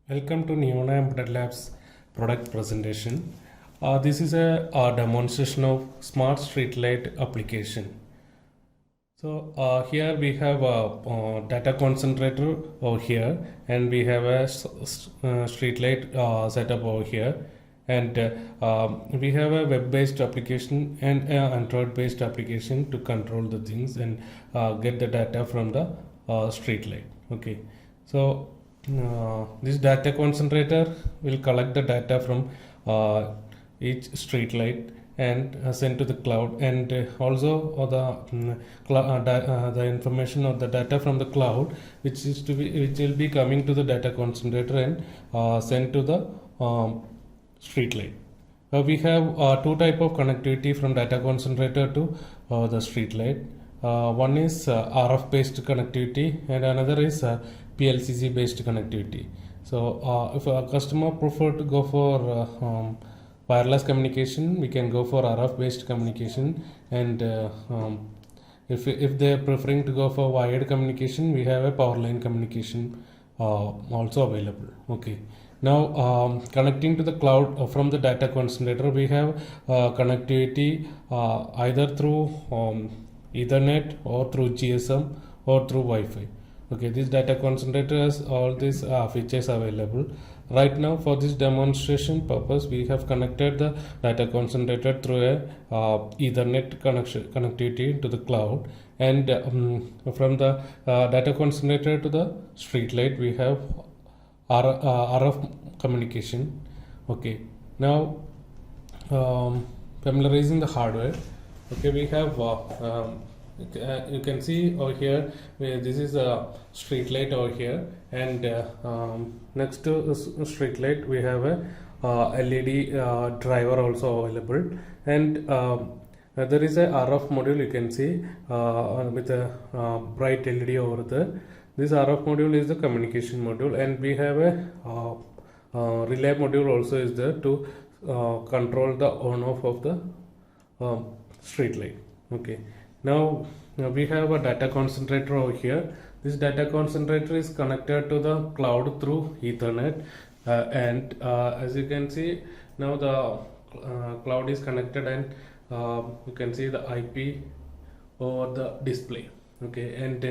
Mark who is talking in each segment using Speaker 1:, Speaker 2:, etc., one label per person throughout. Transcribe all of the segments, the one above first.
Speaker 1: Welcome to Neona Embedded Labs product presentation. This is a demonstration of smart street light application. So here we have a data concentrator over here, and we have a street light setup over here, and we have a web-based application and an Android-based application to control the things and get the data from the street light. Okay, so this data concentrator will collect the data from each street light and send to the cloud, and also the information of the data from the cloud which will be coming to the data concentrator and sent to the street light. We have two type of connectivity from data concentrator to the street light. One is RF based connectivity and another is PLCC based connectivity. So if a customer prefer to go for wireless communication, we can go for RF based communication, and if they are preferring to go for wired communication, we have a power line communication also available. Okay, now connecting to the cloud from the data concentrator, we have connectivity either through Ethernet or through GSM or through Wi-Fi. Okay, this data concentrator has all these features available. Right now, for this demonstration purpose, we have connected the data concentrator through a Ethernet connectivity to the cloud, and from the data concentrator to the street light, we have RF communication. Okay, now familiarizing the hardware. Okay, we have you can see over here this is a street light over here, and next to the street light we have a LED driver also available, and there is a RF module you can see with a bright LED over there. This RF module is the communication module, and we have a relay module also is there to control the on off of the street light. Okay, now we have a data concentrator over here. This data concentrator is connected to the cloud through Ethernet, and as you can see now the cloud is connected, and you can see the IP over the display. Okay, and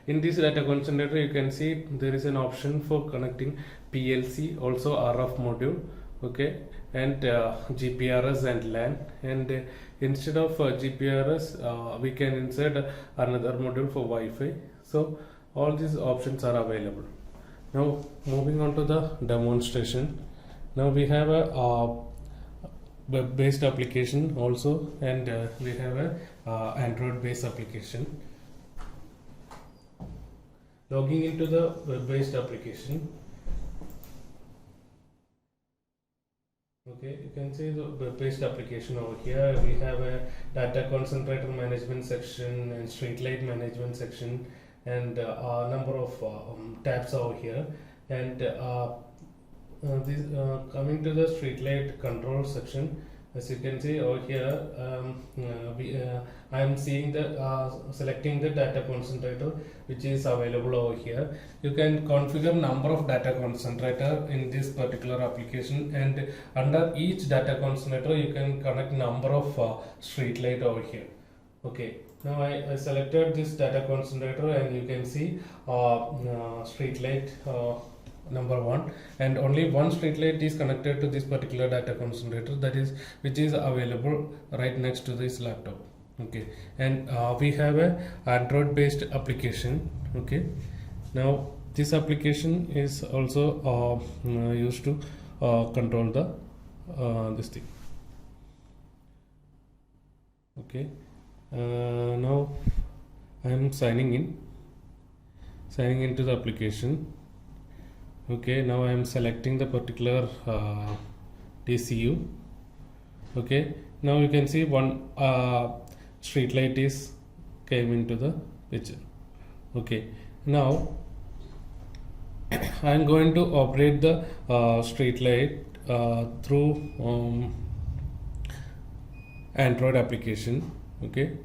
Speaker 1: in this data concentrator you can see there is an option for connecting PLC, also RF module. Okay, and GPRS and LAN, and instead of GPRS we can insert another module for Wi-Fi. So all these options are available. Now moving on to the demonstration. Now we have a web based application also, and we have a Android based application. Logging into the web based application. Okay, you can see the web-based application over here. We have a data concentrator management section and street light management section, and a number of tabs over here. And this coming to the street light control section, as you can see over here, I am seeing the selecting the data concentrator which is available over here. You can configure number of data concentrator in this particular application, and under each data concentrator you can connect number of street light over here. Okay, now I selected this data concentrator, and you can see street light number 1, and only one street light is connected to this particular data concentrator, that is which is available right next to this laptop. Okay, and we have a Android based application. Okay, now this application is also used to control the this thing. Okay, now I am signing into the application. Okay, now I am selecting the particular TCU. Okay, now you can see one street light is came into the picture. Okay, now I am going to operate the street light through Android application. Okay,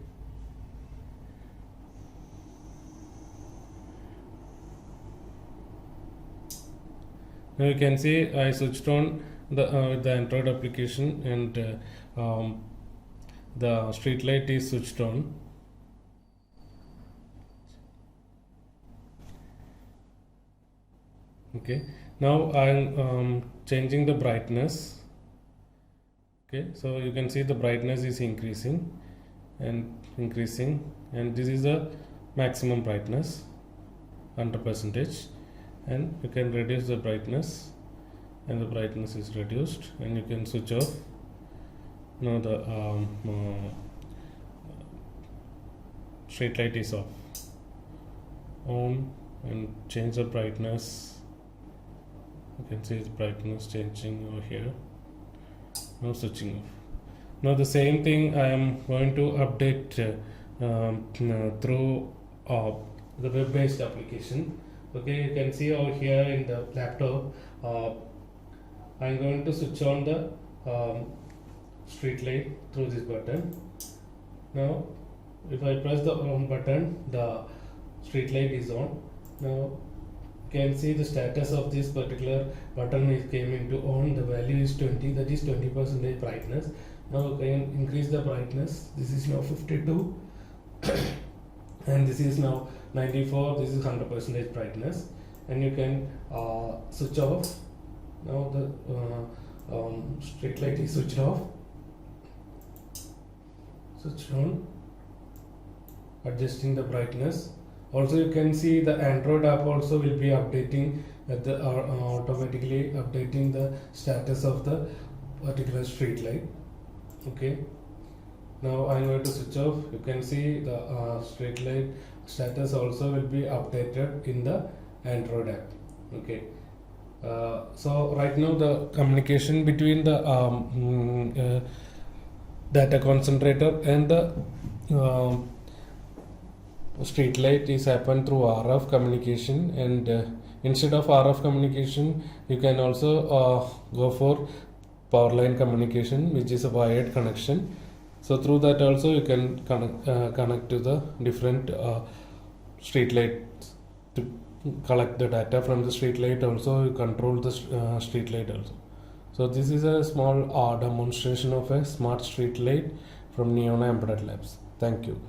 Speaker 1: Now you can see I switched on the Android application, and the street light is switched on. Okay, now I'm changing the brightness. Okay, so you can see the brightness is increasing, and this is the maximum brightness, 100%, and you can reduce the brightness, and the brightness is reduced, and you can switch off. Now the street light is off. On and change the brightness. You can see the brightness changing over here. Now switching off. Now the same thing I am going to update through the web-based application. Okay, you can see over here in the laptop, I am going to switch on the street light through this button. Now if I press the on button, the street light is on. Now you can see the status of this particular button is came into on. The value is 20, that is 20% brightness. Now you can increase the brightness. This is now 52 and this is now 94. This is 100% brightness, and you can switch off. Now the street light is switched off. Switch on. Adjusting the brightness. Also you can see the Android app also will be updating automatically updating the status of the particular street light. Okay, now I am going to switch off. You can see the street light status also will be updated in the Android app. Okay, so right now the communication between the data concentrator and the street light is happened through RF communication, and instead of RF communication you can also go for power line communication, which is a wired connection. So through that also you can connect to the different street lights to collect the data from the street light. Also you control the street light also. So this is a small demonstration of a smart street light from Neona Embedded Labs. Thank you.